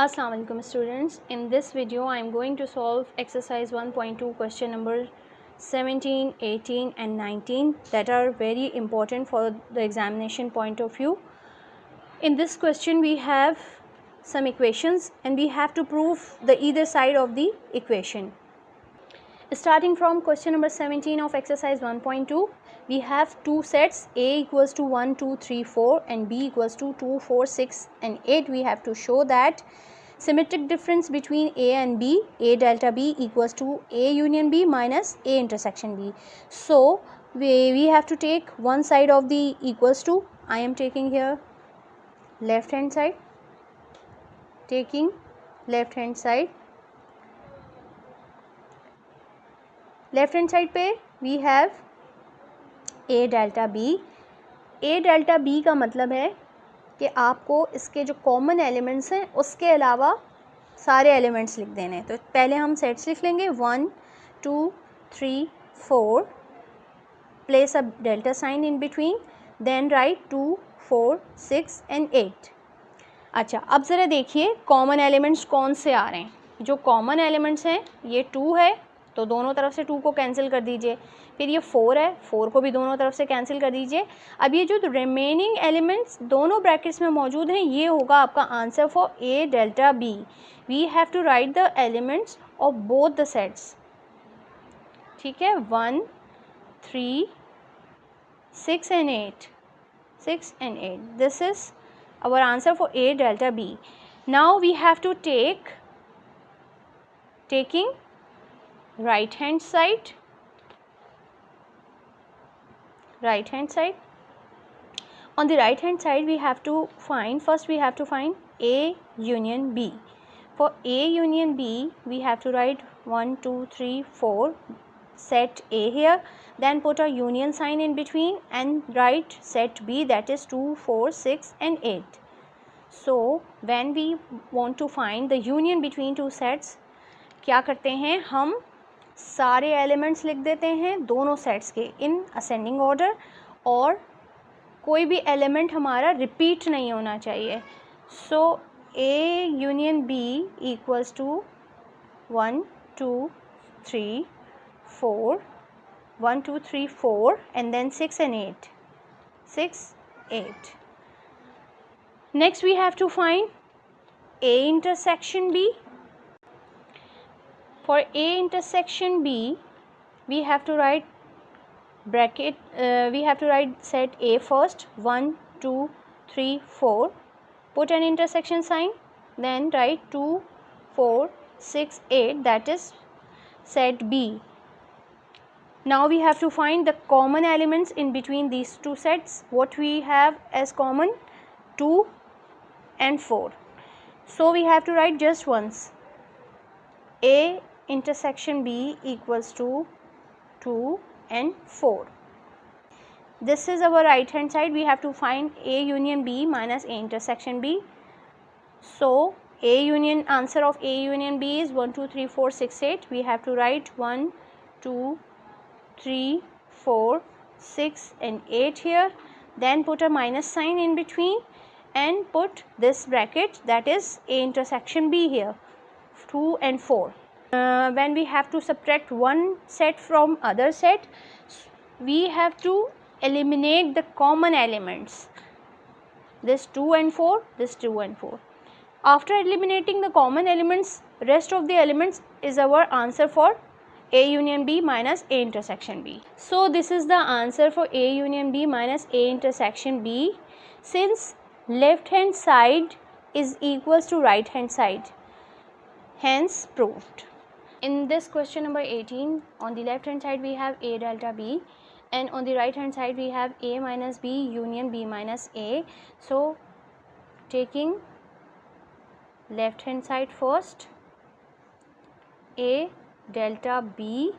Assalamu alaikum students. In this video I am going to solve exercise 1.2 question number 17, 18 and 19 that are very important for the examination point of view. In this question we have some equations and we have to prove the either side of the equation. Starting from question number 17 of exercise 1.2, we have two sets A equals to 1, 2, 3, 4 and B equals to 2, 4, 6 and 8. We have to show that symmetric difference between A and B, A delta B equals to A union B minus A intersection B. So we have to take one side of the equals to. I am taking here left hand side, taking left hand side. Left hand side पे we have a delta B. A delta B का मतलब है कि आपको इसके जो common elements हैं उसके अलावा सारे एलिमेंट्स लिख देने हैं. तो पहले हम सेट्स लिख लेंगे 1, 2, 3, 4, place a delta sign in between, then write 2, 4, 6 and 8. अच्छा, अब ज़रा देखिए कॉमन एलिमेंट्स कौन से आ रहे हैं. जो कॉमन एलिमेंट्स हैं ये 2 है तो दोनों तरफ से 2 को कैंसिल कर दीजिए. फिर ये 4 है, 4 को भी दोनों तरफ से कैंसिल कर दीजिए. अब ये जो रिमेनिंग एलिमेंट्स दोनों ब्रैकेट्स में मौजूद हैं ये होगा आपका answer for A delta B. We have to write the elements of both the sets. ठीक है, 1, 3, 6 and 8, 6 and 8. This is our answer for A delta B. Now we have to taking right hand side, on the right hand side we have to find, first we have to find A union B. For A union B we have to write 1, 2, 3, 4, set A here, then put a union sign in between and write set B, that is 2, 4, 6 and 8. So when we want to find the union between two sets, क्या करते हैं, हम सारे elements लिख देते हैं दोनों sets के इन असेंडिंग ऑर्डर और कोई भी एलिमेंट हमारा रिपीट नहीं होना चाहिए. So A union B equals to 1, 2, 3, 4, 1, 2, 3, 4 and then 6 and 8, 6, 8. Next we have to find A intersection B. For A intersection B we have to write bracket, we have to write set A first, 1, 2, 3, 4, put an intersection sign, then write 2, 4, 6, 8, that is set B. Now we have to find the common elements in between these two sets. What we have as common, 2 and 4. So we have to write just once, A intersection B equals to 2 and 4. This is our right hand side. We have to find A union B minus A intersection B. So A union, answer of A union B is 1, 2, 3, 4, 6, 8. We have to write 1, 2, 3, 4, 6 and 8 here. Then put a minus sign in between and put this bracket, that is A intersection B here, 2 and 4. When we have to subtract one set from other set, we have to eliminate the common elements, this 2 and 4, this 2 and 4. After eliminating the common elements, rest of the elements is our answer for A union B minus A intersection B. So this is the answer for A union B minus A intersection B, since left hand side is equals to right hand side, hence proved. In this question number 18, on the left hand side we have A delta B and on the right hand side we have A minus B union B minus A. So taking left hand side first, A delta B.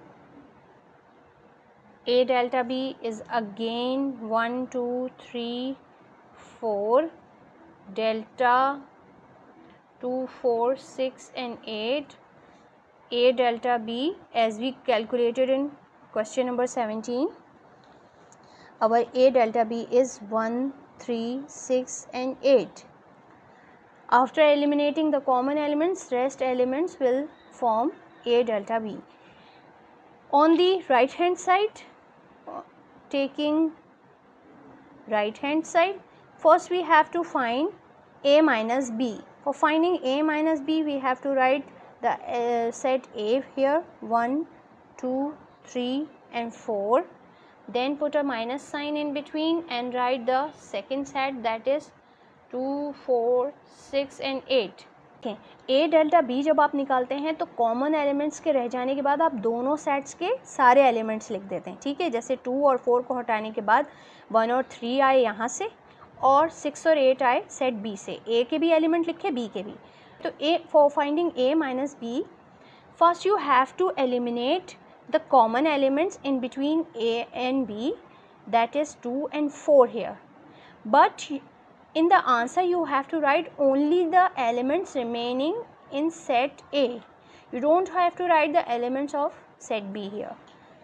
A delta B is again 1, 2, 3, 4, delta 2, 4, 6 and 8. A delta B as we calculated in question number 17. Our A delta B is 1, 3, 6 and 8. After eliminating the common elements, rest elements will form A delta B. On the right hand side, taking right hand side, first we have to find A minus B. For finding A minus B, we have to write the set A here, 1, 2, 3 and 4. Then put a minus sign in between and write the second set, that is 2, 4, 6 and 8. Okay. A delta B जब आप निकालते हैं तो common elements के रह जाने के बाद आप दोनों सेट्स के सारे एलिमेंट्स लिख देते हैं, ठीक है। जैसे 2 और 4 को हटाने के बाद 1 और 3 आए यहाँ से और 6 और 8 आए सेट B से। A के भी एलिमेंट लिखे, B के भी। तो A for finding A minus B, first you have to eliminate the common elements in between A and B, that is 2 and 4 here. But in the answer you have to write only the elements remaining in set A. You don't have to write the elements of set B here.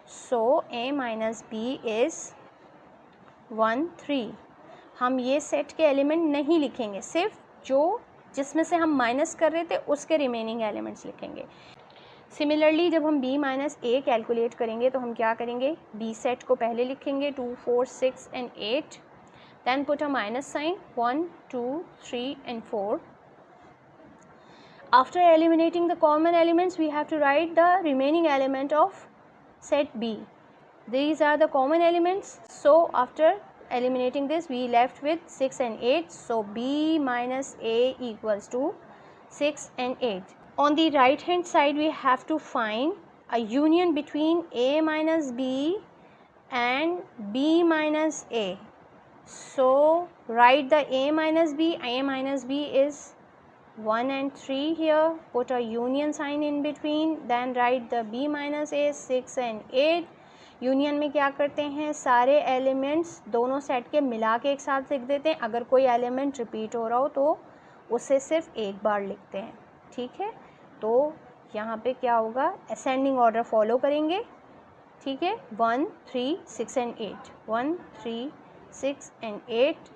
So A minus B is 1, 3. हम ये set के element नहीं लिखेंगे, सिर्फ जो जिसमें से हम माइनस कर रहे थे उसके रिमेनिंग एलिमेंट्स लिखेंगे। सिमिलरली जब हम B माइनस A कैलकुलेट करेंगे तो हम क्या करेंगे, B सेट को पहले लिखेंगे 2, 4, 6 and 8. Then put a minus sign 1, 2, 3 and 4. After eliminating the common elements, we have to write the remaining element of set B. These are the common elements. So after eliminating this, we left with 6 and 8. So B minus A equals to 6 and 8. On the right hand side, we have to find a union between A minus B and B minus A. So write the A minus B. A minus B is 1 and 3 here. Put a union sign in between. Then write the B minus A, 6 and 8. Union में क्या करते हैं, सारे elements दोनों set के मिला के एक साथ लिख देते हैं। अगर कोई एलिमेंट रिपीट हो रहा हो तो उसे सिर्फ एक बार लिखते हैं, ठीक है। तो यहाँ पे क्या होगा, असेंडिंग ऑर्डर फॉलो करेंगे, ठीक है। 1, 3, 6 and 8, 1, 3, 6 and 8.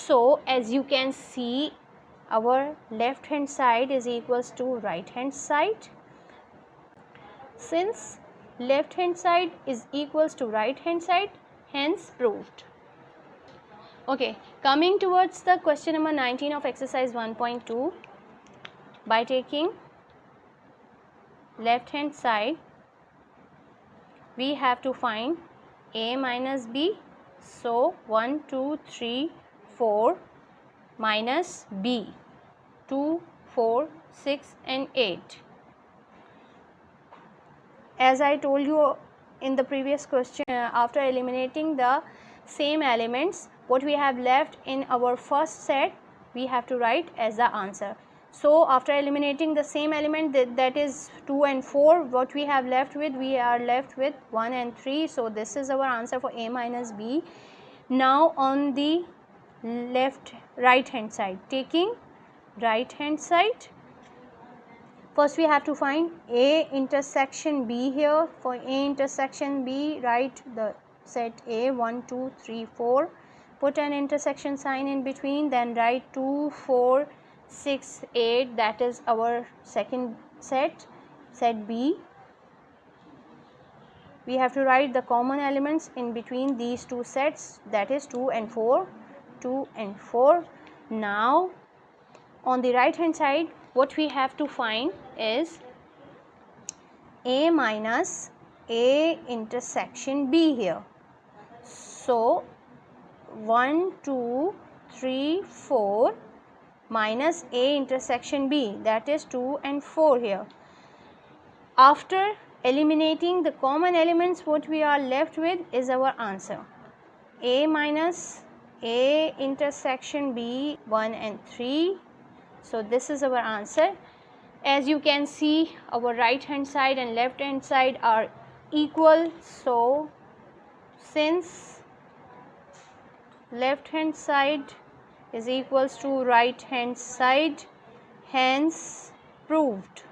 So as you can see, our left hand side is equals to right hand side. Since left hand side is equals to right hand side, hence proved. Okay, coming towards the question number 19 of exercise 1.2. By taking left hand side, we have to find A minus B. So 1, 2, 3, 4 minus B, 2, 4, 6 and 8. As I told you in the previous question, after eliminating the same elements, what we have left in our first set, we have to write as the answer. So after eliminating the same element, that is 2 and 4, what we have left with, we are left with 1 and 3. So this is our answer for A minus B. Now on the right hand side, taking right hand side, first we have to find A intersection B here. For A intersection B, write the set A, 1, 2, 3, 4. Put an intersection sign in between, then write 2, 4, 6, 8. That is our second set, set B. We have to write the common elements in between these two sets, that is 2 and 4, 2 and 4. Now on the right hand side, what we have to find is A minus A intersection B here. So 1, 2, 3, 4 minus A intersection B, that is 2 and 4 here. After eliminating the common elements, what we are left with is our answer. A minus A intersection B, 1 and 3. So this is our answer. As you can see, our right hand side and left hand side are equal. So since left hand side is equals to right hand side, hence proved.